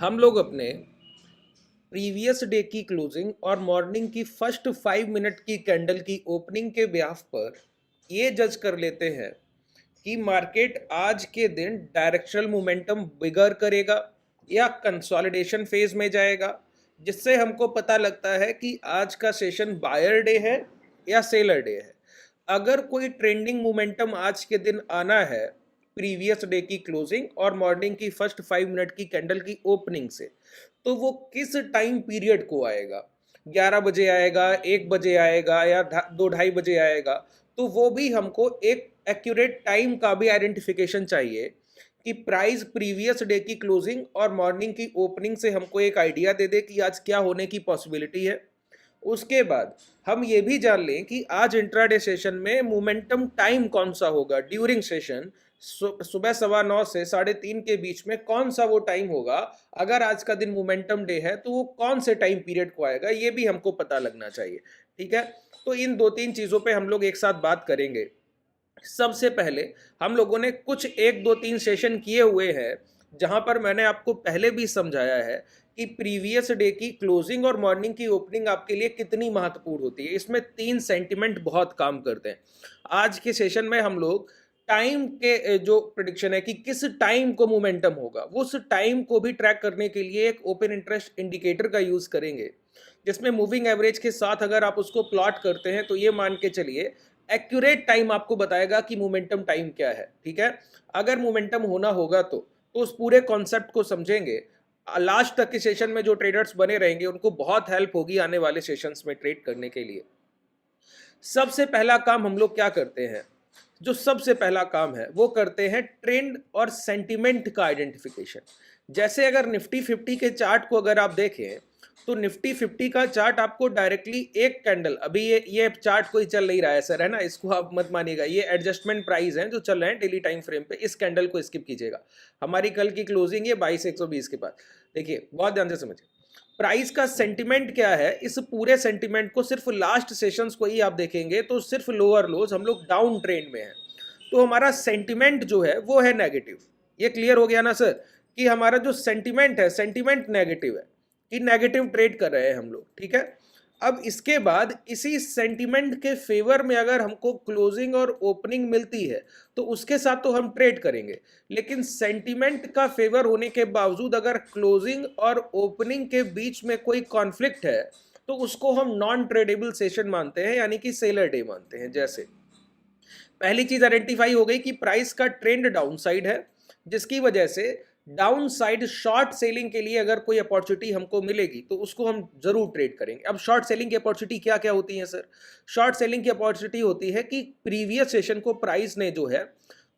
हम लोग अपने प्रीवियस डे की क्लोजिंग और मॉर्निंग की फर्स्ट 5 मिनट की कैंडल की ओपनिंग के ब्याह पर ये जज कर लेते हैं कि मार्केट आज के दिन डायरेक्शनल मोमेंटम बिगर करेगा या कंसोलिडेशन फेज में जाएगा, जिससे हमको पता लगता है कि आज का सेशन बायर डे है या सेलर डे है। अगर कोई ट्रेंडिंग मोमेंटम आज के दिन आना है प्रीवियस डे की क्लोजिंग और मॉर्निंग की फर्स्ट 5 मिनट की कैंडल की ओपनिंग से, तो वो किस टाइम पीरियड को आएगा? 11 बजे आएगा, 1 बजे आएगा या 2 ढाई बजे आएगा? तो वो भी हमको एक एक्यूरेट टाइम का भी आइडेंटिफिकेशन चाहिए कि प्राइस प्रीवियस डे की क्लोजिंग और मॉर्निंग की ओपनिंग से हमको एक आइडिया दे दे कि आज क्या होने की पॉसिबिलिटी है। उसके बाद हम ये भी जान लें कि आज इंट्राडे सेशन में मोमेंटम टाइम कौन सा होगा ड्यूरिंग सेशन। सुबह 9:15 से 3:30 के बीच में कौन सा वो टाइम होगा। अगर आज का दिन मोमेंटम डे है तो वो कौन से टाइम पीरियड को आएगा, ये भी हमको पता लगना चाहिए। ठीक है, तो इन 2-3 चीज़ों पे हम लोग एक साथ बात करेंगे। सबसे पहले हम लोगों ने कुछ 1 2 3 सेशन किए हुए हैं जहां पर मैंने आपको पहले भी समझाया है कि प्रीवियस डे की क्लोजिंग और मॉर्निंग की ओपनिंग आपके लिए कितनी महत्वपूर्ण होती है। इसमें 3 सेंटिमेंट बहुत काम करते हैं। आज के सेशन में हम लोग टाइम के जो प्रिडिक्शन है कि किस टाइम को मोमेंटम होगा, वो उस टाइम को भी ट्रैक करने के लिए एक ओपन इंटरेस्ट इंडिकेटर का यूज करेंगे, जिसमें मूविंग एवरेज के साथ अगर आप उसको प्लॉट करते हैं तो ये मान के चलिए एक्यूरेट टाइम आपको बताएगा कि मोमेंटम टाइम क्या है। ठीक है, अगर मोमेंटम होना होगा तो उस पूरे कॉन्सेप्ट को समझेंगे। लास्ट तक के सेशन में जो ट्रेडर्स बने रहेंगे उनको बहुत हेल्प होगी आने वाले सेशंस में ट्रेड करने के लिए। सबसे पहला काम हम लोग क्या करते हैं, जो सबसे पहला काम है वो करते हैं ट्रेंड और सेंटिमेंट का आइडेंटिफिकेशन। जैसे अगर निफ्टी 50 के चार्ट को अगर आप देखें तो निफ्टी 50 का चार्ट आपको डायरेक्टली एक कैंडल, अभी ये चार्ट कोई चल नहीं रहा है सर, है ना, इसको आप मत मानिएगा, ये एडजस्टमेंट प्राइस हैं जो चल रहे हैं डेली टाइम फ्रेम पे। इस कैंडल को स्किप कीजिएगा। हमारी कल की क्लोजिंग ये 22,120 के बाद। देखिए बहुत ध्यान से समझिए प्राइस का सेंटिमेंट क्या है। इस पूरे सेंटिमेंट को सिर्फ लास्ट सेशंस को ही आप देखेंगे तो सिर्फ लोअर लोज, हम लोग डाउन ट्रेंड में हैं, तो हमारा सेंटिमेंट जो है वो है नेगेटिव। ये क्लियर हो गया ना सर कि हमारा जो सेंटिमेंट है, सेंटिमेंट नेगेटिव है, कि नेगेटिव ट्रेड कर रहे हैं हम लोग। ठीक है, अब इसके बाद इसी सेंटिमेंट के फेवर में अगर हमको क्लोजिंग और ओपनिंग मिलती है तो उसके साथ तो हम ट्रेड करेंगे, लेकिन सेंटिमेंट का फेवर होने के बावजूद अगर क्लोजिंग और ओपनिंग के बीच में कोई कॉन्फ्लिक्ट है तो उसको हम नॉन ट्रेडेबल सेशन मानते हैं, यानी कि सेलर डे मानते हैं। जैसे पहली चीज आइडेंटिफाई हो गई कि प्राइस का ट्रेंड डाउन साइड है, जिसकी वजह से डाउन साइड शॉर्ट सेलिंग के लिए अगर कोई अपॉर्चुनिटी हमको मिलेगी तो उसको हम जरूर ट्रेड करेंगे। अब शॉर्ट सेलिंग की अपॉर्चुनिटी क्या क्या होती है सर? शॉर्ट सेलिंग की अपॉर्चुनिटी होती है कि प्रीवियस सेशन को प्राइस ने जो है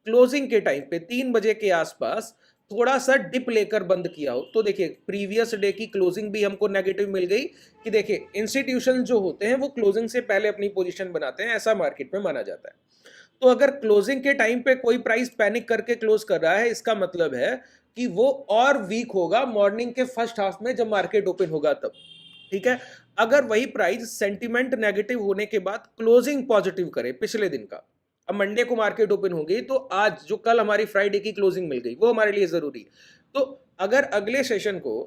क्लोजिंग के टाइम पे 3 बजे के आसपास थोड़ा सा डिप लेकर बंद किया हो। तो देखिए प्रीवियस डे की क्लोजिंग भी हमको नेगेटिव मिल गई कि देखिए इंस्टीट्यूशन जो होते हैं वो क्लोजिंग से पहले अपनी पोजीशन बनाते हैं, ऐसा मार्केट में माना जाता है। तो अगर क्लोजिंग के टाइम पे कोई प्राइस पैनिक करके क्लोज कर रहा है, इसका मतलब है कि वो और वीक होगा मॉर्निंग के फर्स्ट हाफ में जब मार्केट ओपन होगा तब। ठीक है, अगर वही प्राइस सेंटिमेंट नेगेटिव होने के बाद क्लोजिंग पॉजिटिव करे पिछले दिन का, अब मंडे को मार्केट ओपन हो गई तो आज जो कल हमारी फ्राइडे की क्लोजिंग मिल गई वो हमारे लिए जरूरी है। तो अगर अगले सेशन को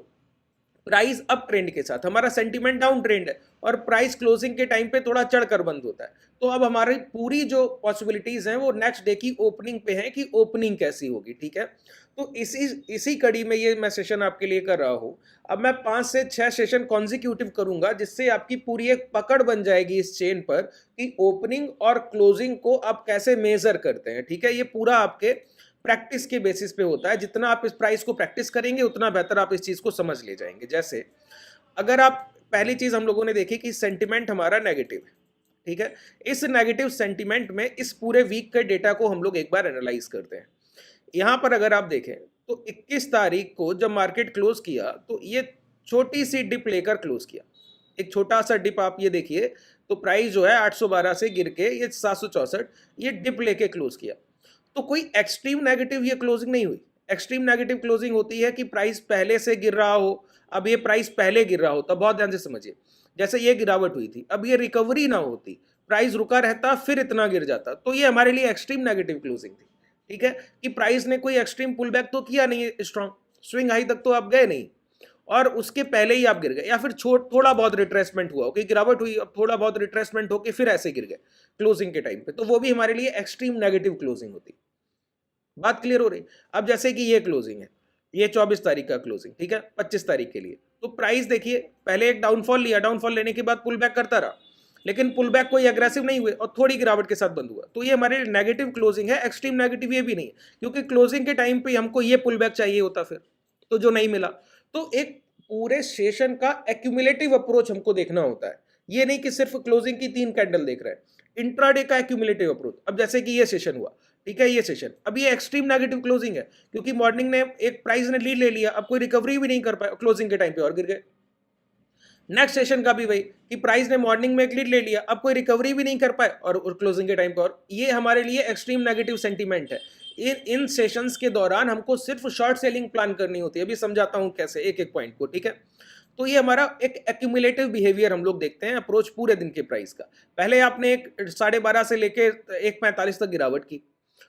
प्राइस अप ट्रेंड के साथ, हमारा सेंटीमेंट डाउन ट्रेंड है और प्राइस क्लोजिंग के टाइम पे थोड़ा चढ़कर बंद होता है, तो अब हमारी पूरी जो पॉसिबिलिटीज हैं वो नेक्स्ट डे की ओपनिंग पे है कि ओपनिंग कैसी होगी। ठीक है, तो इसी इसी कड़ी में ये मैं सेशन आपके लिए कर रहा हूँ। अब मैं 5 से 6 सेशन कॉन्जिक्यूटिव करूंगा, जिससे आपकी पूरी एक पकड़ बन जाएगी इस चेन पर कि ओपनिंग और क्लोजिंग को आप कैसे मेजर करते हैं। ठीक है, ये पूरा आपके प्रैक्टिस के बेसिस पे होता है। जितना आप इस प्राइस को प्रैक्टिस करेंगे उतना बेहतर आप इस चीज को समझ ले जाएंगे। जैसे अगर आप पहली चीज हम लोगों ने देखी कि सेंटिमेंट हमारा नेगेटिव है। ठीक है, इस नेगेटिव सेंटिमेंट में इस पूरे वीक के डेटा को हम लोग एक बार एनालाइज करते हैं। यहां पर अगर आप देखें तो 21 तारीख को जब मार्केट क्लोज किया तो ये छोटी सी डिप लेकर क्लोज किया। एक छोटा सा डिप आप ये देखिए, तो प्राइस जो है 812 से गिर के ये 764, ये डिप लेके क्लोज किया। तो कोई एक्सट्रीम नेगेटिव ये क्लोजिंग नहीं हुई। एक्सट्रीम नेगेटिव क्लोजिंग होती है कि प्राइस पहले से गिर रहा हो, अब ये प्राइस पहले गिर रहा हो, तब बहुत ध्यान से समझिए। जैसे ये गिरावट हुई थी, अब ये रिकवरी ना होती, प्राइस रुका रहता फिर इतना गिर जाता, तो ये हमारे लिए एक्सट्रीम नेगेटिव क्लोजिंग थी। ठीक है, कि प्राइस ने कोई एक्सट्रीम पुल बैक तो किया नहीं, स्ट्रॉन्ग स्विंग हाई तक तो आप गए नहीं, और उसके पहले ही आप गिर गए, या फिर थोड़ा बहुत रिट्रेसमेंट हुआ, कि गिरावट हुई, अब थोड़ा बहुत रिट्रेसमेंट होके फिर ऐसे गिर गए क्लोजिंग के टाइम पे, तो वो भी हमारे लिए एक्सट्रीम नेगेटिव क्लोजिंग होती। बात क्लियर हो रही? अब जैसे कि ये क्लोजिंग है, ये 24 तारीख का क्लोजिंग, ठीक है, 25 तारीख के लिए, तो प्राइस देखिए पहले एक डाउनफॉल लिया, डाउनफॉल लेने के बाद पुल बैक करता रहा, लेकिन पुल बैक कोई एग्रेसिव नहीं हुए और थोड़ी गिरावट के साथ बंद हुआ, तो ये हमारे नेगेटिव क्लोजिंग है। एक्सट्रीम नेगेटिव ये भी नहीं है, क्योंकि क्लोजिंग के टाइम पे हमको ये पुल बैक चाहिए होता फिर, तो जो नहीं मिला। तो एक पूरे सेशन का एक्यूमुलेटिव अप्रोच हमको देखना होता है, ये नहीं कि सिर्फ क्लोजिंग की 3 कैंडल देख रहे हैं, इंट्राडे का एक्यूमुलेटिव अप्रोच। अब जैसे कि ये सेशन हुआ, ठीक है, ये सेशन, अब ये एक्सट्रीम नेगेटिव क्लोजिंग है, क्योंकि मॉर्निंग ने एक प्राइस ने लीड ले लिया, अब कोई रिकवरी भी नहीं कर पाया, क्लोजिंग के टाइम पे और गिर गए। नेक्स्ट सेशन का भी वही, कि प्राइस ने मॉर्निंग में एक लीड ले लिया, अब कोई रिकवरी भी नहीं कर पाए और क्लोजिंग के टाइम पे और, ये हमारे लिए एक्सट्रीम नेगेटिव सेंटीमेंट है। इन सेशंस के दौरान हमको सिर्फ शॉर्ट सेलिंग प्लान करनी होती है। अभी समझाता हूं कैसे, एक एक पॉइंट को, ठीक है। तो ये हमारा एक एक्यूमुलेटिव बिहेवियर हम लोग देखते हैं, अप्रोच पूरे दिन के प्राइस का। पहले आपने एक 12:30 से लेके 1:45 तक गिरावट की,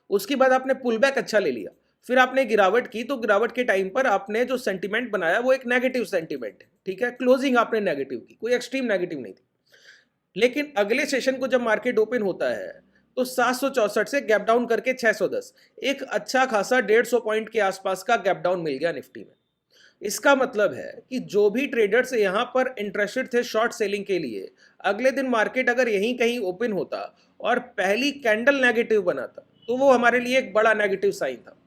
उसके बाद आपने पुल बैक अच्छा ले लिया, फिर आपने गिरावट की, तो गिरावट के टाइम पर आपने जो सेंटीमेंट बनाया वो एक नेगेटिव सेंटीमेंट है, ठीक है, क्लोजिंग आपने नेगेटिव की, कोई एक्सट्रीम नेगेटिव नहीं थी। लेकिन अगले सेशन को जब मार्केट ओपन होता है तो 764 से गैप डाउन करके 610, एक अच्छा खासा 150 पॉइंट के आसपास का गैप डाउन मिल गया निफ्टी में। इसका मतलब है कि जो भी ट्रेडर्स यहां पर इंटरेस्टेड थे शॉर्ट सेलिंग के लिए, अगले दिन मार्केट अगर यहीं कहीं ओपन होता और पहली कैंडल नेगेटिव बनाता, तो वो हमारे लिए एक बड़ा नेगेटिव साइन था।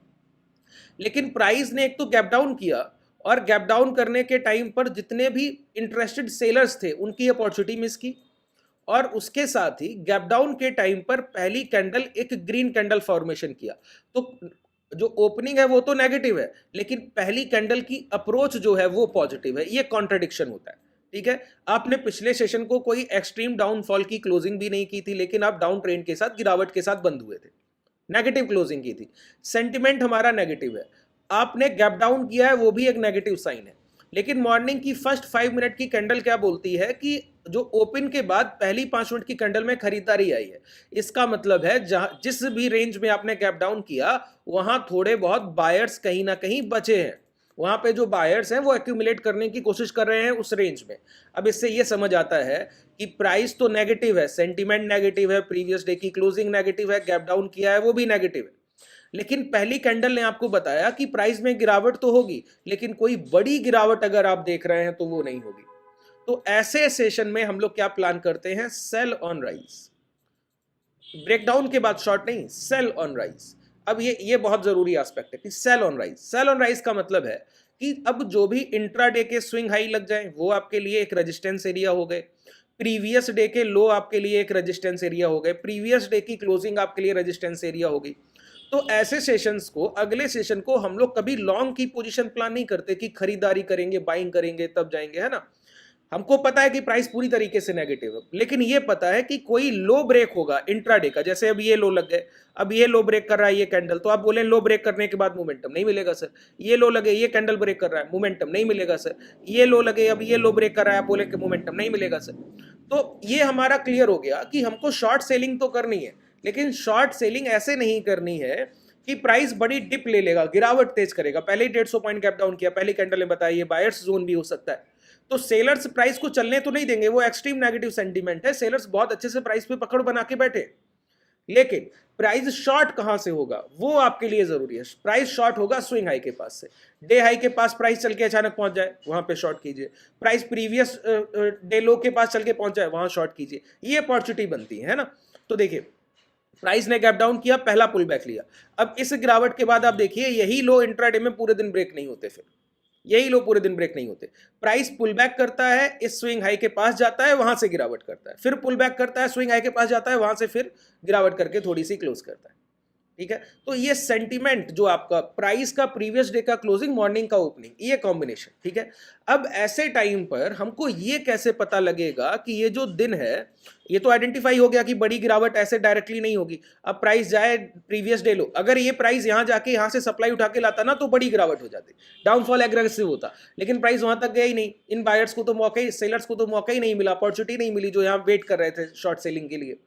लेकिन प्राइस ने एक तो गैप डाउन किया, और गैप डाउन करने के टाइम पर जितने भी इंटरेस्टेड सेलर्स थे उनकी अपॉर्चुनिटी मिस की, और उसके साथ ही गैप डाउन के टाइम पर पहली कैंडल एक ग्रीन कैंडल फॉर्मेशन किया। तो जो ओपनिंग है वो तो नेगेटिव है, लेकिन पहली कैंडल की अप्रोच जो है वो पॉजिटिव है। ये कॉन्ट्रडिक्शन होता है, ठीक है। आपने पिछले सेशन को कोई एक्सट्रीम डाउनफॉल की क्लोजिंग भी नहीं की थी, लेकिन आप डाउन ट्रेंड के साथ गिरावट के साथ बंद हुए थे, नेगेटिव क्लोजिंग की थी, सेंटिमेंट हमारा नेगेटिव है। आपने गैप डाउन किया है, वो भी एक नेगेटिव साइन है। लेकिन मॉर्निंग की फर्स्ट 5 मिनट की कैंडल क्या बोलती है कि जो ओपन के बाद पहली 5 मिनट की कैंडल में खरीदारी आई है। इसका मतलब है जहां जिस भी रेंज में आपने गैप डाउन किया, वहां थोड़े बहुत बायर्स कहीं ना कहीं बचे हैं, वहां पे जो बायर्स हैं वो एक्यूमुलेट करने की कोशिश कर रहे हैं उस रेंज में। अब इससे ये समझ आता है कि प्राइस तो नेगेटिव है, सेंटीमेंट नेगेटिव है, प्रीवियस डे की क्लोजिंग नेगेटिव है, गैप डाउन किया है वो भी नेगेटिव है, लेकिन पहली कैंडल ने आपको बताया कि प्राइस में गिरावट तो होगी, लेकिन कोई बड़ी गिरावट अगर आप देख रहे हैं तो वो नहीं होगी। तो ऐसे सेशन में हम लोग क्या प्लान करते हैं? Cell on rise. ब्रेकडाउन के बाद शॉर्ट नहीं, सेल ऑन राइज। अब ये बहुत जरूरी एस्पेक्ट है कि sell on rise. Sell on rise का मतलब है कि अब जो भी इंट्राडे के स्विंग हाई लग जाए वो आपके लिए एक रेजिस्टेंस एरिया हो गए, प्रीवियस डे के लो आपके लिए एक रेजिस्टेंस एरिया हो गए, प्रीवियस डे की क्लोजिंग आपके लिए रेजिस्टेंस एरिया होगी। तो ऐसे सेशंस को, अगले सेशन को हम लोग कभी लॉन्ग की पोजीशन प्लान नहीं करते कि खरीदारी करेंगे, बाइंग करेंगे तब जाएंगे, है ना। हमको पता है कि प्राइस पूरी तरीके से नेगेटिव है, लेकिन ये पता है कि कोई लो ब्रेक होगा इंट्राडे का। जैसे अब ये लो लग गए, अब ये लो ब्रेक कर रहा है ये कैंडल, तो आप बोले लो ब्रेक करने के बाद मोमेंटम नहीं मिलेगा सर। ये लो लगे, ये कैंडल ब्रेक कर रहा है, मोमेंटम नहीं मिलेगा सर। ये लो लगे, अब ये लो ब्रेक कर रहा है, आप बोले कि मोमेंटम नहीं मिलेगा सर। तो ये हमारा क्लियर हो गया कि हमको शॉर्ट सेलिंग तो करनी है, लेकिन शॉर्ट सेलिंग ऐसे नहीं करनी है कि प्राइस बड़ी डिप ले लेगा, गिरावट तेज करेगा। पहले ही 150 पॉइंट गैप डाउन किया, पहली कैंडल ने बताया ये बायर्स जोन भी हो सकता है, तो सेलर्स प्राइस को चलने तो नहीं देंगे, वो एक्सट्रीम नेगेटिव सेंटीमेंट है। सेलर्स बहुत अच्छे से प्राइस पे पकड़ बना के बैठे, लेकिन प्राइस शॉर्ट कहां से होगा वो आपके लिए जरूरी है। प्राइस शॉर्ट होगा स्विंग हाई के पास से, डे हाई के पास प्राइस चल के अचानक पहुंच जाए वहां पे शॉर्ट कीजिए, प्राइस प्रीवियस डे लो के पास चल के पहुंच जाए वहां शॉर्ट कीजिए, ये अपॉर्चुनिटी बनती है ना। तो देखिए प्राइस ने गैप डाउन किया, पहला पुल बैक लिया, अब इस गिरावट के बाद आप देखिए यही लो इंट्राडे में पूरे दिन ब्रेक नहीं होते, फिर यही लो पूरे दिन ब्रेक नहीं होते। प्राइस पुल बैक करता है, इस स्विंग हाई के पास जाता है, वहां से गिरावट करता है, फिर पुल बैक करता है, स्विंग हाई के पास जाता है, वहां से फिर गिरावट करके थोड़ी सी क्लोज करता है, ठीक है। तो ये सेंटीमेंट जो आपका प्राइस का प्रीवियस डे का क्लोजिंग, मॉर्निंग का ओपनिंग, ये कॉम्बिनेशन, ठीक है। अब ऐसे टाइम पर हमको ये कैसे पता लगेगा कि ये जो दिन है, ये तो आइडेंटिफाई हो गया कि बड़ी गिरावट ऐसे डायरेक्टली नहीं होगी। अब प्राइस जाए प्रीवियस डे लो, अगर ये प्राइस यहां जाके यहां से सप्लाई उठा के लाता ना तो बड़ी गिरावट हो जाती, डाउनफॉल एग्रेसिव होता, लेकिन प्राइस वहां तक गया ही नहीं। इन बायर्स को तो मौका ही, सेलर्स को तो मौका ही नहीं मिला, अपॉर्चुनिटी नहीं मिली जो यहां वेट कर रहे थे शॉर्ट सेलिंग के लिए।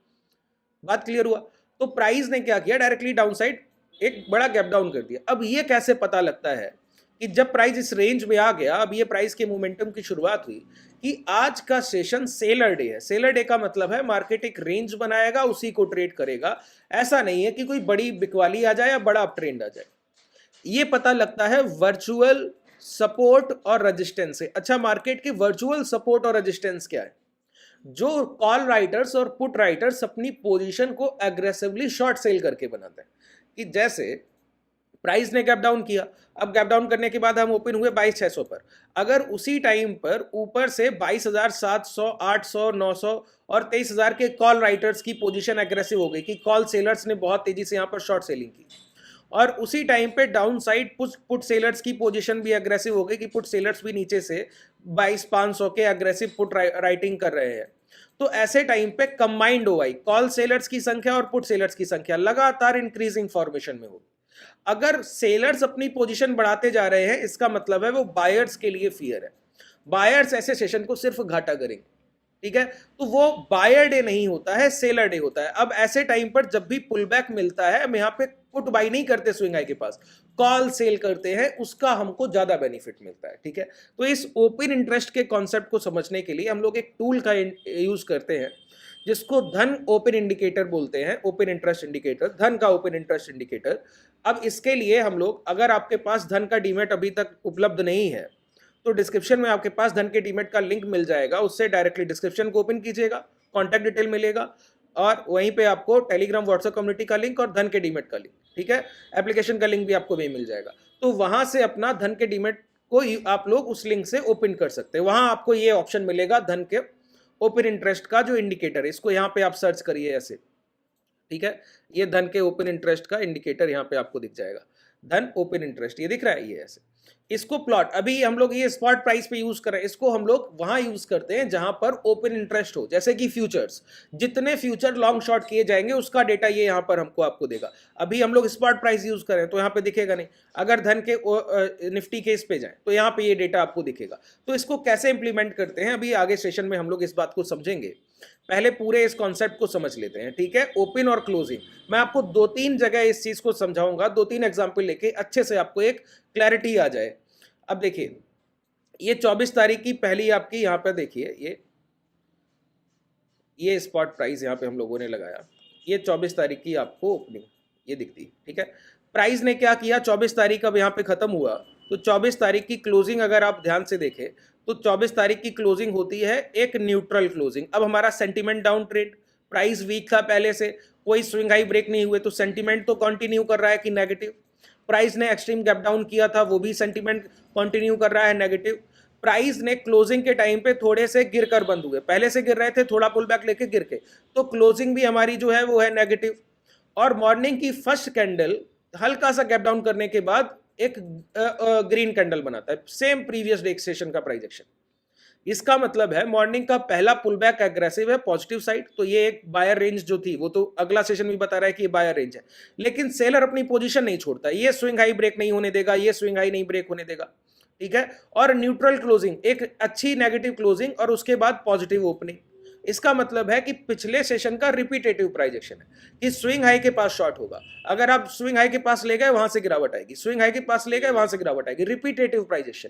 बात क्लियर हुआ? तो प्राइस ने क्या किया, डायरेक्टली डाउनसाइड एक बड़ा गैप डाउन कर दिया। अब ये कैसे पता लगता है कि जब प्राइस इस रेंज में आ गया, अब ये प्राइस के मोमेंटम की शुरुआत हुई कि आज का सेशन सेलर डे है। सेलर डे का मतलब है मार्केट एक रेंज बनाएगा, उसी को ट्रेड करेगा। ऐसा नहीं है कि कोई बड़ी बिकवाली आ जाए या बड़ा अप ट्रेंड आ जाए। ये पता लगता है वर्चुअल सपोर्ट और रेजिस्टेंस से। अच्छा, मार्केट के वर्चुअल सपोर्ट और रेजिस्टेंस क्या है? जो कॉल राइटर्स और पुट राइटर्स अपनी पोजीशन को एग्रेसिवली शॉर्ट सेल करके बनाते हैं, कि जैसे प्राइस ने गैप डाउन किया, अब गैप डाउन करने के बाद हम ओपन हुए 22,600 पर, अगर उसी टाइम पर ऊपर से 22,700, 800, 900 और 23,000 के कॉल राइटर्स की पोजीशन एग्रेसिव हो गई कि कॉल सेलर्स ने बहुत तेजी से यहां पर शॉर्ट सेलिंग की, और उसी टाइम पे डाउन साइड पुट सेलर्स की पोजीशन भी एग्रेसिव हो गई कि पुट सेलर्स भी नीचे से 22,500 के एग्रेसिव पुट राइटिंग कर रहे हैं, तो ऐसे टाइम पे कंबाइंड हो गई कॉल सेलर्स की संख्या और पुट सेलर्स की संख्या लगातार इंक्रीजिंग फॉर्मेशन में होगी। अगर सेलर्स अपनी पोजीशन बढ़ाते जा रहे हैं, इसका मतलब है वो बायर्स के लिए फियर है। बायर्स ऐसे सेशन को सिर्फ घाटा करेंगे, ठीक है? तो वो बायर डे नहीं होता है, सेलर डे होता है। अब ऐसे टाइम पर जब भी पुल बैक मिलता है, हम यहाँ पे पुट बाई नहीं करते स्विंग हाई के पास, कॉल सेल करते हैं, उसका हमको ज्यादा बेनिफिट मिलता है, ठीक है? तो इस ओपन इंटरेस्ट के कॉन्सेप्ट को समझने के लिए हम लोग एक टूल का यूज करते हैं जिसको धन ओपन इंडिकेटर बोलते हैं, ओपन इंटरेस्ट इंडिकेटर, धन का ओपन इंटरेस्ट इंडिकेटर। अब इसके लिए हम लोग, अगर आपके पास धन का डीमेट अभी तक उपलब्ध नहीं है, तो डिस्क्रिप्शन में आपके पास धन के डीमेट का लिंक मिल जाएगा, उससे डायरेक्टली डिस्क्रिप्शन को ओपन कीजिएगा, कॉन्टैक्ट डिटेल मिलेगा, और वहीं पे आपको टेलीग्राम व्हाट्सएप कम्युनिटी का लिंक और धन के डीमेट का लिंक, ठीक है, एप्लीकेशन का लिंक भी आपको वहीं मिल जाएगा। तो वहां से अपना धन के डीमेट को आप लोग उस लिंक से ओपन कर सकते हैं। वहां आपको ये ऑप्शन मिलेगा धन के ओपन इंटरेस्ट का जो इंडिकेटर है, इसको यहाँ पे आप सर्च करिए ऐसे, ठीक है, ये धन के ओपन इंटरेस्ट का इंडिकेटर यहाँ पे आपको दिख जाएगा, धन ओपन इंटरेस्ट, ये दिख रहा है, ये ऐसे। इसको प्लॉट, अभी हम लोग ये स्पॉट प्राइस पे यूज कर रहे हैं, इसको हम लोग वहां यूज करते हैं जहां पर ओपन इंटरेस्ट हो, जैसे कि फ्यूचर्स, जितने फ्यूचर लॉन्ग शॉर्ट किए जाएंगे उसका डेटा ये यहाँ पर हमको आपको देगा। अभी हम लोग स्पॉट प्राइस यूज करें तो यहाँ पे दिखेगा नहीं, अगर धन के निफ्टी के इस पे जाए तो यहाँ पे ये डेटा आपको दिखेगा। तो इसको कैसे इंप्लीमेंट करते हैं, अभी आगे सेशन में हम लोग इस बात को समझेंगे, पहले पूरे इस कॉन्सेप्ट को समझ लेते हैं, ठीक है? ओपन और क्लोजिंग, मैं आपको 2-3 जगह इस चीज को समझाऊंगा, 2-3 एग्जांपल लेके अच्छे से आपको एक क्लैरिटी आ जाए। अब देखिए, ये 24 तारीख की पहली आपकी यहाँ पे देखिए, ये स्पॉट प्राइस यहाँ पे हम लोगों ने लगाया, ये 24 तारीख की आपको ओपनिंग ये दिखती, ठीक है? प्राइस ने क्या किया, 24 तारीख अब यहाँ पे खत्म हुआ, तो 24 तारीख की क्लोजिंग अगर आप ध्यान से देखें तो 24 तारीख की क्लोजिंग होती है एक न्यूट्रल क्लोजिंग। अब हमारा sentiment down trend, price weak था पहले से, कोई स्विंग हाई ब्रेक नहीं हुए, तो सेंटीमेंट तो कंटिन्यू कर रहा है कि नेगेटिव। प्राइस ने एक्सट्रीम गैप डाउन किया था, वो भी सेंटीमेंट कंटिन्यू कर रहा है नेगेटिव। प्राइस ने क्लोजिंग के टाइम पे थोड़े से गिर कर बंद हुए, पहले से गिर रहे थे, थोड़ा पुल बैक लेके गिर के, तो क्लोजिंग भी हमारी जो है वो है नेगेटिव। और मॉर्निंग की फर्स्ट कैंडल हल्का सा गैप डाउन करने के बाद एक ग्रीन कैंडल बनाता है, सेम प्रीवियस डे सेशन का प्राइस एक्शन। इसका मतलब है मॉर्निंग का पहला पुल बैक एग्रेसिव है पॉजिटिव साइड, तो ये एक बायर रेंज जो थी वो तो अगला सेशन भी बता रहा है कि ये बायर रेंज है, लेकिन सेलर अपनी पोजीशन नहीं छोड़ता, ये स्विंग हाई ब्रेक नहीं होने देगा, ये स्विंग हाई नहीं ब्रेक होने देगा, ठीक है? और न्यूट्रल क्लोजिंग, एक अच्छी नेगेटिव क्लोजिंग और उसके बाद पॉजिटिव ओपनिंग। इसका मतलब है कि पिछले सेशन का रिपीटेटिव प्राइस एक्शन है कि स्विंग हाई के पास शॉर्ट होगा, अगर आप स्विंग हाई के पास ले गए वहां से गिरावट आएगी, स्विंग हाई के पास ले गए वहां से गिरावट आएगी, रिपीटेटिव प्राइस एक्शन,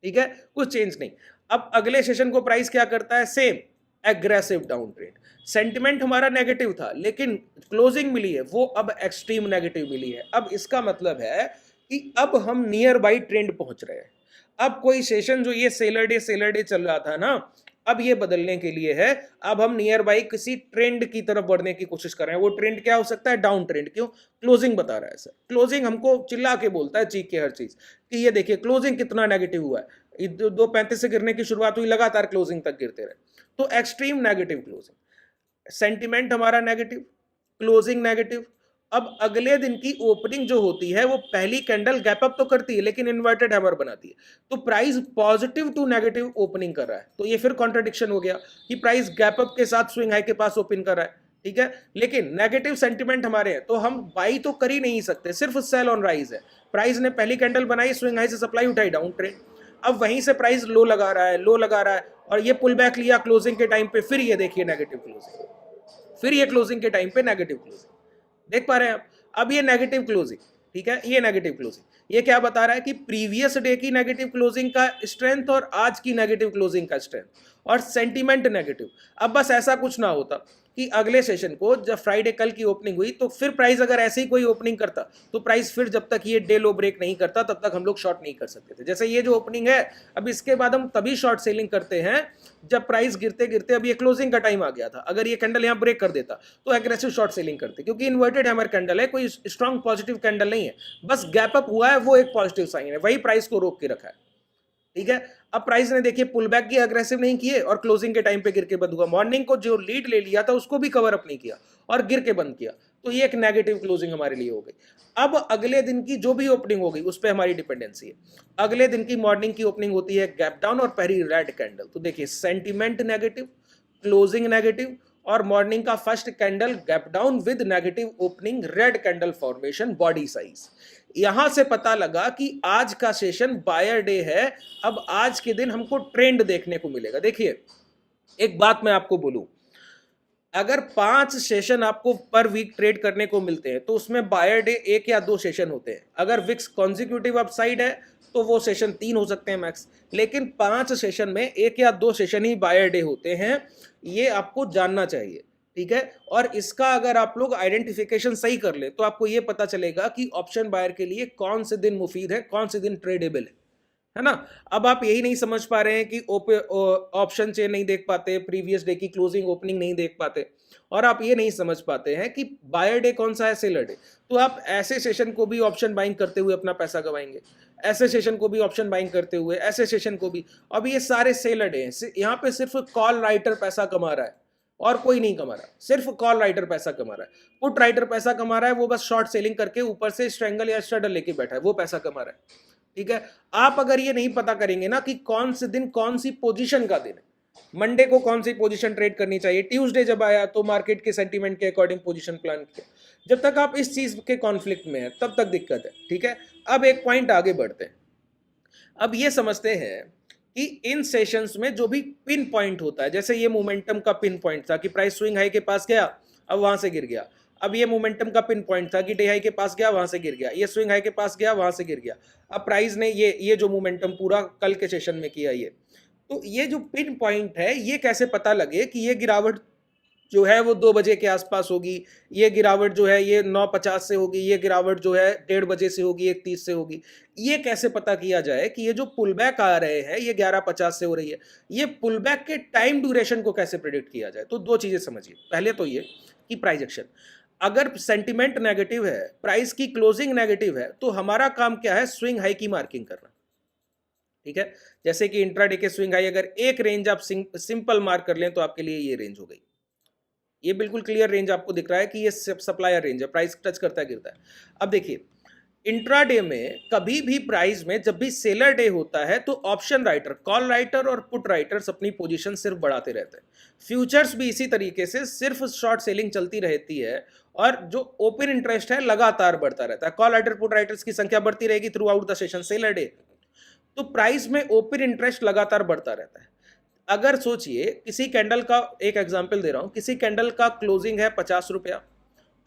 ठीक है? कुछ चेंज नहीं। अब अगले सेशन को प्राइस क्या करता है, same aggressive down trend, sentiment हमारा नेगेटिव था लेकिन क्लोजिंग मिली है वो अब एक्सट्रीम नेगेटिव मिली है। अब इसका मतलब है कि अब हम नियर बाई ट्रेंड पहुंच रहे हैं। अब कोई सेशन जो ये सेलर डे चल रहा था ना, अब ये बदलने के लिए है, अब हम नियर बाई किसी ट्रेंड की तरफ बढ़ने की कोशिश कर रहे हैं। वो ट्रेंड क्या हो सकता है, डाउन ट्रेंड। क्यों? क्लोजिंग बता रहा है सर, क्लोजिंग हमको चिल्ला के बोलता है, चीख के हर चीज, कि ये देखिए क्लोजिंग कितना नेगेटिव हुआ है, 235 से गिरने की शुरुआत हुई, लगातार क्लोजिंग तक गिरते रहे, तो एक्सट्रीम नेगेटिव क्लोजिंग। सेंटिमेंट हमारा नेगेटिव, क्लोजिंग नेगेटिव। अब अगले दिन की ओपनिंग जो होती है वो पहली कैंडल गैप अप तो करती है लेकिन इन्वर्टेड हैमर बनाती है, तो price positive to negative opening कर रहा है, तो ये फिर कॉन्ट्रडिक्शन हो गया कि प्राइस गैप अप के साथ स्विंग हाई के पास ओपन कर रहा है, ठीक है, लेकिन नेगेटिव सेंटिमेंट हमारे हैं, तो हम बाई तो कर ही नहीं सकते, सिर्फ सेल ऑन राइज है। प्राइस ने पहली कैंडल बनाई, स्विंग हाई से सप्लाई उठाई, डाउन ट्रेंड, अब वहीं से प्राइस लो लगा रहा है, लो लगा रहा है, और ये पुल बैक लिया क्लोजिंग के टाइम पे, फिर ये देखिए नेगेटिव क्लोजिंग, फिर ये क्लोजिंग के टाइम पे नेगेटिव क्लोजिंग, देख पा रहे हैं आप? अब ये नेगेटिव क्लोजिंग, ठीक है, ये नेगेटिव क्लोजिंग, ये क्या बता रहा है कि प्रीवियस डे की नेगेटिव क्लोजिंग का स्ट्रेंथ और आज की नेगेटिव क्लोजिंग का स्ट्रेंथ और सेंटीमेंट नेगेटिव। अब बस ऐसा कुछ ना होता कि अगले सेशन को जब फ्राइडे कल की ओपनिंग हुई तो फिर प्राइस अगर ऐसे ही कोई ओपनिंग करता तो प्राइस फिर जब तक ये डे लो ब्रेक नहीं करता तब तक हम लोग शॉर्ट नहीं कर सकते थे। जैसे ये जो ओपनिंग है अब इसके बाद हम तभी शॉर्ट सेलिंग करते हैं जब प्राइस गिरते गिरते अब ये क्लोजिंग का टाइम आ गया था। अगर ये कैंडल यहाँ ब्रेक कर देता तो एग्रेसिव शॉर्ट सेलिंग करते, क्योंकि इन्वर्टेड हैमर कैंडल है, कोई स्ट्रॉन्ग पॉजिटिव कैंडल नहीं है, बस गैप अप हुआ है वो एक पॉजिटिव साइन है, वही प्राइस को रोक के रखा है। ठीक है, अब प्राइस ने देखिए पुल बैक किया, अग्रेसिव नहीं किए और क्लोजिंग के टाइम पे गिर के बंद हुआ। मॉर्निंग को जो लीड ले लिया था उसको भी कवर अप नहीं किया और गिर के बंद किया, तो ये एक नेगेटिव क्लोजिंग हमारे लिए हो गई। अब अगले दिन की जो भी ओपनिंग होगी उस पर हमारी डिपेंडेंसी है। अगले दिन की मॉर्निंग की ओपनिंग होती है गैप डाउन और पहली रेड कैंडल, तो देखिए सेंटीमेंट नेगेटिव, क्लोजिंग नेगेटिव और मॉर्निंग का first candle gap down with negative opening, red candle formation, body size. यहां से पता लगा कि आज का सेशन बायर डे है। अब आज के दिन हमको ट्रेंड देखने को मिलेगा। देखिए एक बात मैं आपको बोलूं, अगर 5 सेशन आपको पर वीक ट्रेड करने को मिलते हैं तो उसमें बायर डे 1 या 2 सेशन होते हैं। अगर विक्स कॉन्जिक्यूटिव अपसाइड है तो वो सेशन 3 हो सकते हैं मैक्स, लेकिन 5 सेशन में 1 या 2 सेशन ही बायर डे होते हैं, ये आपको जानना चाहिए। ठीक है, और इसका अगर आप लोग आइडेंटिफिकेशन सही कर ले तो आपको ये पता चलेगा कि ऑप्शन बायर के लिए कौन से दिन मुफीद है, कौन से दिन ट्रेडेबल है ना। अब आप यही नहीं समझ पा रहे हैं कि ऑप्शन चेन नहीं देख पाते, प्रीवियस डे की क्लोजिंग ओपनिंग नहीं देख पाते, और आप ये नहीं समझ पाते हैं कि बायर डे कौन सा है, सेलर डे, तो आप ऐसे सेशन को भी ऑप्शन बाइंग करते हुए अपना पैसा गवाएंगे, ऐसे सेशन को भी ऑप्शन बाइंग करते हुए, ऐसे सेशन को भी। अब ये सारे सेलर डे हैं, यहाँ पे सिर्फ कॉल राइटर पैसा कमा रहा है और कोई नहीं कमा रहा, सिर्फ कॉल राइटर पैसा कमा रहा है। पुट राइटर पैसा कमा रहा है, वो बस शॉर्ट सेलिंग करके ऊपर से स्ट्रेंगल या स्ट्रडल लेके बैठा है, वो पैसा कमा रहा है। ठीक है, आप अगर ये नहीं पता करेंगे ना कि कौन से दिन कौन सी पोजीशन का दिन है, मंडे को कौन सी पोजीशन ट्रेड करनी चाहिए, ट्यूसडे जब आया तो मार्केट के सेंटीमेंट के अकॉर्डिंग पोजीशन प्लान किया, जब तक आप इस चीज के कॉन्फ्लिक्ट में है तब तक दिक्कत है। ठीक है, अब एक पॉइंट आगे बढ़ते हैं। अब ये समझते हैं कि इन सेशंस में जो भी पिन पॉइंट होता है, जैसे ये मोमेंटम का पिन पॉइंट था कि प्राइस स्विंग हाई के पास गया, अब वहां से गिर गया। अब ये मोमेंटम का पिन पॉइंट था कि डे हाई के पास गया, वहां से गिर गया। ये स्विंग हाई के पास गया, वहां से गिर गया। अब प्राइस ने ये जो मोमेंटम पूरा कल के सेशन में किया, ये तो ये जो पिन पॉइंट है, ये कैसे पता लगे कि ये गिरावट जो है वो 2 बजे के आसपास होगी, ये गिरावट जो है ये 9:50 से होगी, ये गिरावट जो है 1:30 बजे से होगी, 1:30 से होगी। ये कैसे पता किया जाए कि ये जो पुल बैक आ रहे हैं ये 11:50 से हो रही है, ये पुल बैक के टाइम ड्यूरेशन को कैसे प्रिडिक्ट किया जाए। तो 2 चीजें समझिए। पहले तो ये कि प्राइस एक्शन, अगर सेंटिमेंट नेगेटिव है, प्राइस की क्लोजिंग नेगेटिव है, तो हमारा काम क्या है, स्विंग हाई की मार्किंग करना। ठीक है, जैसे कि इंट्राडे के स्विंग हाई अगर एक रेंज आप सिंपल मार्क कर लें तो आपके लिए ये रेंज हो गई। ये बिल्कुल क्लियर रेंज आपको दिख रहा है कि ये सप्लायर रेंज है, प्राइस टच करता है गिरता है। अब देखिए इंट्राडे में कभी भी प्राइस में जब भी सेलर डे होता है तो ऑप्शन राइटर, कॉल राइटर और पुट राइटर्स अपनी पोजीशन सिर्फ बढ़ाते रहते हैं। फ्यूचर्स भी इसी तरीके से सिर्फ शॉर्ट सेलिंग चलती रहती है और जो ओपन इंटरेस्ट है लगातार बढ़ता रहता है। कॉल राइटर पुट राइटर्स की संख्या बढ़ती रहेगी through out the session seller day, तो प्राइस में ओपन इंटरेस्ट लगातार बढ़ता रहता है। अगर सोचिए किसी कैंडल का, एक एग्जांपल दे रहा हूं, किसी कैंडल का क्लोजिंग है 50 रुपया,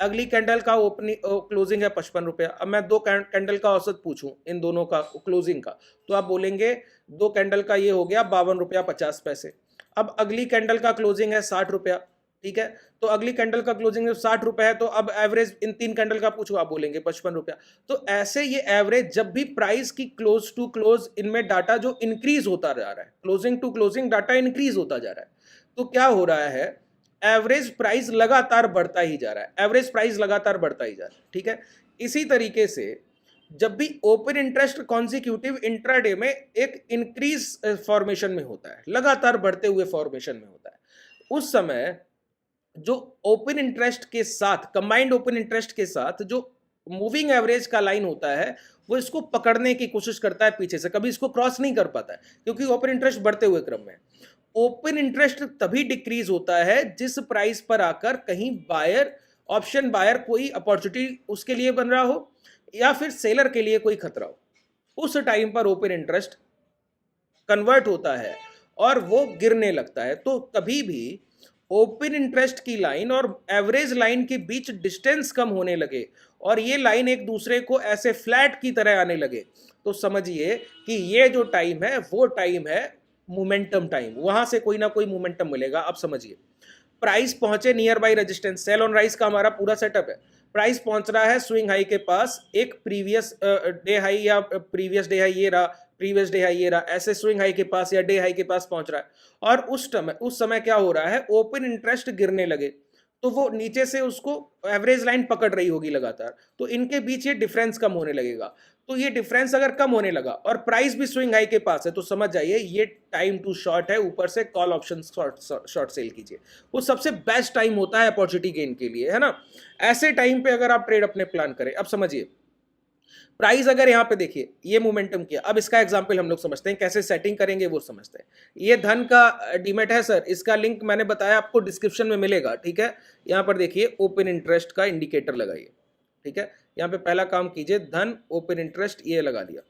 अगली कैंडल का ओपनिंग क्लोजिंग है 55 रुपया। अब मैं 2 कैंडल का औसत पूछूं इन दोनों का क्लोजिंग का, तो आप बोलेंगे 2 कैंडल का ये हो गया 52 रुपया 50 पैसे। अब अगली कैंडल का क्लोजिंग है 60 रुपया, ठीक है, तो अगली कैंडल का क्लोजिंग 60 रुपया है, तो अब एवरेज इन 3 कैंडल का पूछो, आप बोलेंगे 55 रुपया। तो ऐसे ये एवरेज जब भी प्राइस की क्लोज टू क्लोज इनमें डाटा जो इंक्रीज होता जा रहा है, closing to closing data increase होता जा रहा है, तो क्या हो रहा है, एवरेज प्राइस लगातार बढ़ता ही जा रहा है, एवरेज प्राइस लगातार बढ़ता ही जा रहा है। ठीक है, इसी तरीके से जब भी ओपन इंटरेस्ट कॉन्जिक्यूटिव इंट्राडे में एक इंक्रीज फॉर्मेशन में होता है, लगातार बढ़ते हुए फॉर्मेशन में होता है, उस समय जो ओपन इंटरेस्ट के साथ, कंबाइंड ओपन इंटरेस्ट के साथ जो मूविंग एवरेज का लाइन होता है, वो इसको पकड़ने की कोशिश करता है पीछे से, कभी इसको क्रॉस नहीं कर पाता है क्योंकि ओपन इंटरेस्ट बढ़ते हुए क्रम में। ओपन इंटरेस्ट तभी डिक्रीज होता है जिस प्राइस पर आकर कहीं बायर, ऑप्शन बायर कोई अपॉर्चुनिटी उसके लिए बन रहा हो या फिर सेलर के लिए कोई खतरा हो, उस टाइम पर ओपन इंटरेस्ट कन्वर्ट होता है और वो गिरने लगता है। तो कभी भी ओपन इंटरेस्ट की लाइन और एवरेज लाइन के बीच डिस्टेंस कम होने लगे और ये लाइन एक दूसरे को ऐसे फ्लैट की तरह आने लगे, तो समझिए कि ये जो टाइम है वो टाइम है मोमेंटम टाइम, वहां से कोई ना कोई मोमेंटम मिलेगा। अब समझिए, प्राइस पहुंचे near by resistance, sell on rise का हमारा पूरा सेटअप है। प्राइस पहुंच रहा है स्विंग हाई के पास, एक प्रीवियस डे हाई या प्रीवियस डे हाई ये रहा, प्रीवियस डे हाई ये रहा, ऐसे स्विंग हाई के पास या डे हाई के पास पहुंच रहा है। और उस समय क्या हो रहा है, ओपन इंटरेस्ट गिरने लगे, तो वो नीचे से उसको एवरेज लाइन पकड़ रही होगी लगातार, तो इनके बीच ये डिफरेंस कम होने लगेगा। तो ये डिफरेंस अगर कम होने लगा और प्राइस भी स्विंग हाई के पास है, तो समझ जाइए ये टाइम टू शॉर्ट है, ऊपर से कॉल ऑप्शन शॉर्ट सेल कीजिए। वो सबसे बेस्ट टाइम होता है अपॉर्चुनिटी गेन के लिए, है ना। ऐसे टाइम पे अगर आप ट्रेड अपने प्लान करें। अब समझिए, प्राइस अगर यहाँ पे देखिए ये मोमेंटम किया, अब इसका एग्जांपल हम लोग समझते हैं, कैसे सेटिंग करेंगे वो समझते हैं। ये धन का डीमेट है सर, इसका लिंक मैंने बताया आपको डिस्क्रिप्शन में मिलेगा, ठीक है। यहाँ पर देखिए ओपन इंटरेस्ट का इंडिकेटर लगाइए, ठीक है। यहाँ पे पहला काम कीजिए, धन ओपन इंटरेस्ट ये लगा दिया।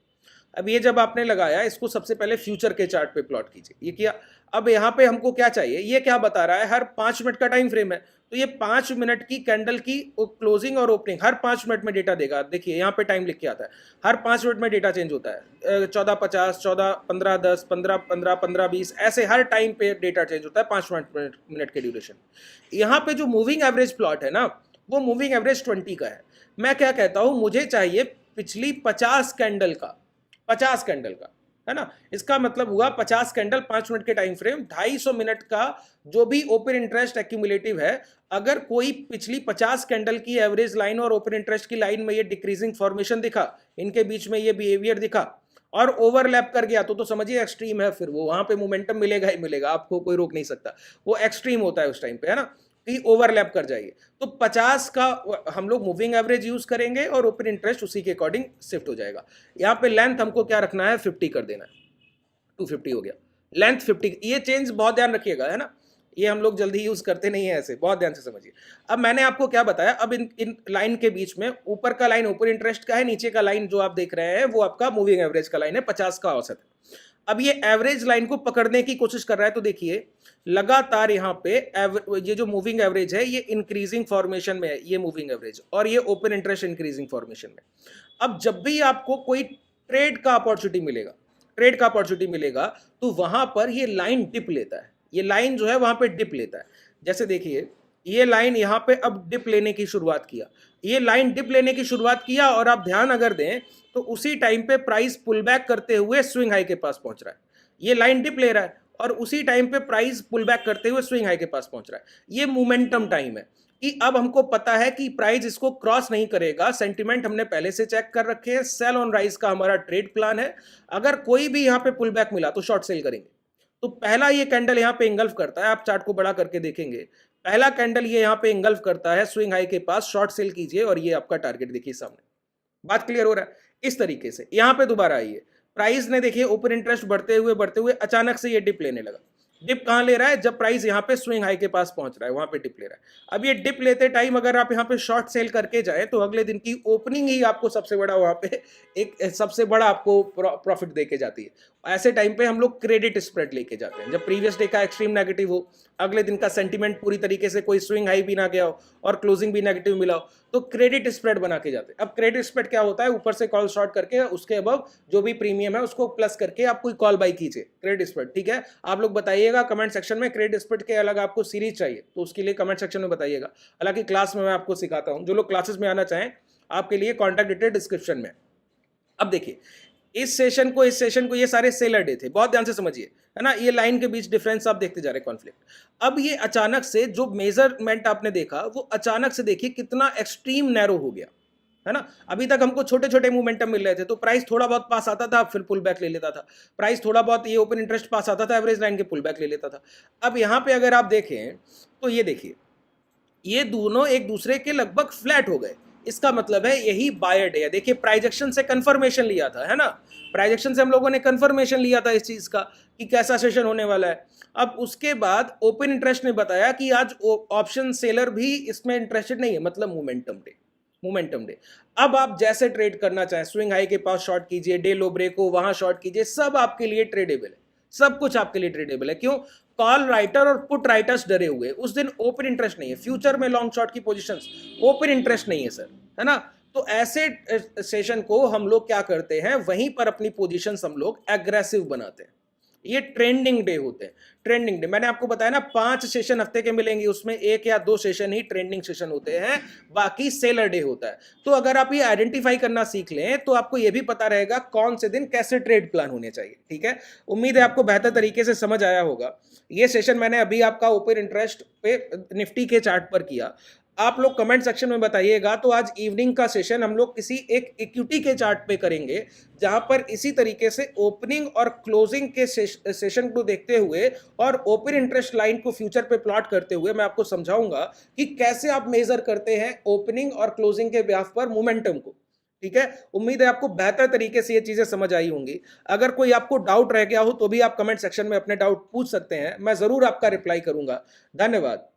अब ये जब आपने लगाया, इसको सबसे पहले फ्यूचर के चार्ट पे प्लॉट कीजिए, ये किया। अब यहाँ पे हमको क्या चाहिए, ये क्या बता रहा है, हर 5 मिनट का टाइम फ्रेम है, तो ये 5 मिनट की कैंडल की क्लोजिंग और ओपनिंग हर 5 मिनट में डेटा देगा। देखिए यहाँ पे टाइम लिख के आता है, हर 5 मिनट में डेटा चेंज होता है, 14:50, 14, 15:10, 15:15, 15:20, ऐसे हर टाइम पे डेटा चेंज होता है 5 मिनट के ड्यूरेशन। यहाँ पे जो मूविंग एवरेज प्लॉट है ना, वो मूविंग एवरेज 20 का है। मैं क्या कहता हूँ, मुझे चाहिए पिछली 50 कैंडल का, 50 कैंडल का, है ना। इसका मतलब हुआ 50 कैंडल 5 मिनट के टाइम फ्रेम, 250 मिनट का जो भी ओपन इंटरेस्ट एक्यूमुलेटिव है, अगर कोई पिछली 50 कैंडल की एवरेज लाइन और ओपन इंटरेस्ट की लाइन में ये डिक्रीजिंग फॉर्मेशन दिखा, इनके बीच में ये बिहेवियर दिखा और ओवरलैप कर गया, तो समझिए एक्सट्रीम है, फिर वो वहां पे मोमेंटम मिलेगा ही मिलेगा, आपको कोई रोक नहीं सकता, वो एक्सट्रीम होता है उस टाइम पे, है ना, कि ओवरलैप कर जाइए। तो 50 का हम लोग मूविंग एवरेज यूज करेंगे और ओपन इंटरेस्ट उसी के अकॉर्डिंग शिफ्ट हो जाएगा। यहाँ पे लेंथ हमको क्या रखना है, 50 कर देना है, 250 हो गया, लेंथ 50। ये चेंज बहुत ध्यान रखिएगा, है ना, ये हम लोग जल्दी यूज करते नहीं है ऐसे, बहुत ध्यान से समझिए। अब मैंने आपको क्या बताया, अब इन लाइन के बीच में ऊपर का लाइन ओपन इंटरेस्ट का है, नीचे का लाइन जो आप देख रहे हैं वो आपका मूविंग एवरेज का लाइन है, 50 का औसत है। अब ये एवरेज लाइन को पकड़ने की कोशिश कर रहा है, तो देखिए लगातार यहाँ पे ये जो मूविंग एवरेज है ये इंक्रीजिंग फॉर्मेशन में है, ये मूविंग एवरेज, और ये ओपन इंटरेस्ट इंक्रीजिंग फॉर्मेशन में। अब जब भी आपको कोई ट्रेड का अपॉर्चुनिटी मिलेगा, ट्रेड का अपॉर्चुनिटी मिलेगा, तो वहां पर ये लाइन डिप लेता है, ये लाइन जो है वहां पे डिप लेता है। जैसे देखिए ये लाइन यहाँ पे अब डिप लेने की शुरुआत किया, ये लाइन डिप लेने की शुरुआत किया, और आप ध्यान अगर दें तो उसी टाइम पे प्राइस पुल बैक करते हुए स्विंग हाई के पास पहुंच रहा है। ये लाइन डिप ले रहा है और उसी टाइम पे प्राइस पुल बैक करते हुए स्विंग हाई के पास पहुंच रहा है। ये मोमेंटम टाइम है कि अब हमको पता है कि प्राइस इसको क्रॉस नहीं करेगा, सेंटिमेंट हमने पहले से चेक कर रखे हैं, सेल ऑन राइज का हमारा ट्रेड प्लान है। अगर कोई भी यहाँ पे पुल बैक मिला तो शॉर्ट सेल करेंगे। तो पहला ये कैंडल यहाँ पे इंगल्फ करता है, आप चार्ट को बड़ा करके देखेंगे, पहला कैंडल ये यहाँ पे इंगल्फ करता है स्विंग हाई के पास, शॉर्ट सेल कीजिए और ये आपका टारगेट देखिए सामने। बात क्लियर हो रहा है। इस तरीके से यहाँ पे दोबारा आइए, प्राइस ने देखिए ओपन इंटरेस्ट बढ़ते हुए अचानक से ये डिप लेने लगा। डिप कहां ले रहा है, जब प्राइस यहाँ पे स्विंग हाई के पास पहुंच रहा है वहां पे डिप ले रहा है। अब ये डिप लेते टाइम अगर आप यहाँ पे शॉर्ट सेल करके जाए तो अगले दिन की ओपनिंग ही आपको सबसे बड़ा वहां पे एक सबसे बड़ा आपको प्रॉफिट देके जाती है। ऐसे टाइम पे हम लोग क्रेडिट स्प्रेड लेके जाते हैं, जब प्रीवियस डे का एक्सट्रीम नेगेटिव हो, अगले दिन का सेंटीमेंट पूरी तरीके से कोई स्विंग हाई भी ना गया हो और क्लोजिंग भी नेगेटिव मिला हो, तो क्रेडिट स्प्रेड बना के जाते हैं। अब क्रेडिट स्प्रेड क्या होता है, ऊपर से कॉल शॉर्ट करके उसके अबव जो भी प्रीमियम है उसको प्लस करके आप कोई कॉल बाई कीजिए, क्रेडिट स्प्रेड। ठीक है, आप लोग बताइएगा कमेंट सेक्शन में, क्रेडिट स्प्रेड के अलग आपको सीरीज चाहिए तो उसके लिए कमेंट सेक्शन में बताइएगा। हालांकि क्लास में मैं आपको सिखाता हूं, जो लोग क्लासेस में आना चाहें आपके लिए कॉन्टैक्ट डिटेल डिस्क्रिप्शन में। अब देखिए इस सेशन को ये सारे सेलर डे थे, बहुत ध्यान से समझिए, है ना। ये लाइन के बीच डिफरेंस आप देखते जा रहे हैं, कॉन्फ्लिक्ट। अब ये अचानक से जो मेजरमेंट आपने देखा वो अचानक से देखिए कितना एक्सट्रीम नैरो हो गया, है ना। अभी तक हमको छोटे छोटे मूवमेंटम मिल रहे थे, तो प्राइस थोड़ा बहुत पास आता था फिर पुल बैक ले लेता था, प्राइस थोड़ा बहुत ये ओपन इंटरेस्ट पास आता था एवरेज लाइन के पुल बैक ले लेता था। अब यहाँ पे अगर आप देखें तो ये देखिए ये दोनों एक दूसरे के लगभग फ्लैट हो गए, इसका मतलब है यही बायर डे है। देखिए प्राइजेक्शन से कंफर्मेशन लिया था, है ना, प्राइजेक्शन से हम लोगों ने कंफर्मेशन लिया था इस चीज का कि कैसा सेशन होने वाला है। अब उसके बाद ओपन इंटरेस्ट ने बताया कि आज ऑप्शन सेलर भी इसमें इंटरेस्टेड नहीं है, मतलब मोमेंटम डे। अब आप जैसे ट्रेड करना चाहें, स्विंग हाई के पास शॉर्ट कीजिए, डे लो ब्रेक हो वहां शॉर्ट कीजिए, सब आपके लिए ट्रेडेबल है, सब कुछ आपके लिए ट्रेडेबल है। क्यों, कॉल राइटर और पुट राइटर्स डरे हुए, उस दिन ओपन इंटरेस्ट नहीं है, फ्यूचर में लॉन्ग शॉर्ट की पोजीशंस ओपन इंटरेस्ट नहीं है सर, है ना। तो ऐसे सेशन को हम लोग क्या करते हैं, वहीं पर अपनी पोजीशंस हम लोग एग्रेसिव बनाते हैं। ये ट्रेंडिंग डे होते हैं। ट्रेंडिंग डे मैंने आपको बताया ना, 5 सेशन हफ्ते के मिलेंगे, उसमें 1 या 2 सेशन ही ट्रेंडिंग सेशन होते हैं, बाकी सेलर डे होता है। तो अगर आप ये आइडेंटिफाई करना सीख लें तो आपको ये भी पता रहेगा कौन से दिन कैसे ट्रेड प्लान होने चाहिए। ठीक है, उम्मीद है आपको बेहतर तरीके से समझ आया होगा। ये सेशन मैंने अभी आपका ओपन इंटरेस्ट पे निफ्टी के चार्ट पर किया। आप लोग कमेंट सेक्शन में बताइएगा, तो आज इवनिंग का सेशन हम लोग किसी एक इक्विटी के चार्ट पे करेंगे, जहां पर इसी तरीके से ओपनिंग और क्लोजिंग के सेशन को देखते हुए और ओपन इंटरेस्ट लाइन को फ्यूचर पे प्लॉट करते हुए मैं आपको समझाऊंगा कि कैसे आप मेजर करते हैं ओपनिंग और क्लोजिंग के ब्याफ पर मोमेंटम को। ठीक है, उम्मीद है आपको बेहतर तरीके से ये चीजें समझ आई होंगी। अगर कोई आपको डाउट रह गया हो तो भी आप कमेंट सेक्शन में अपने डाउट पूछ सकते हैं, मैं जरूर आपका रिप्लाई करूंगा। धन्यवाद।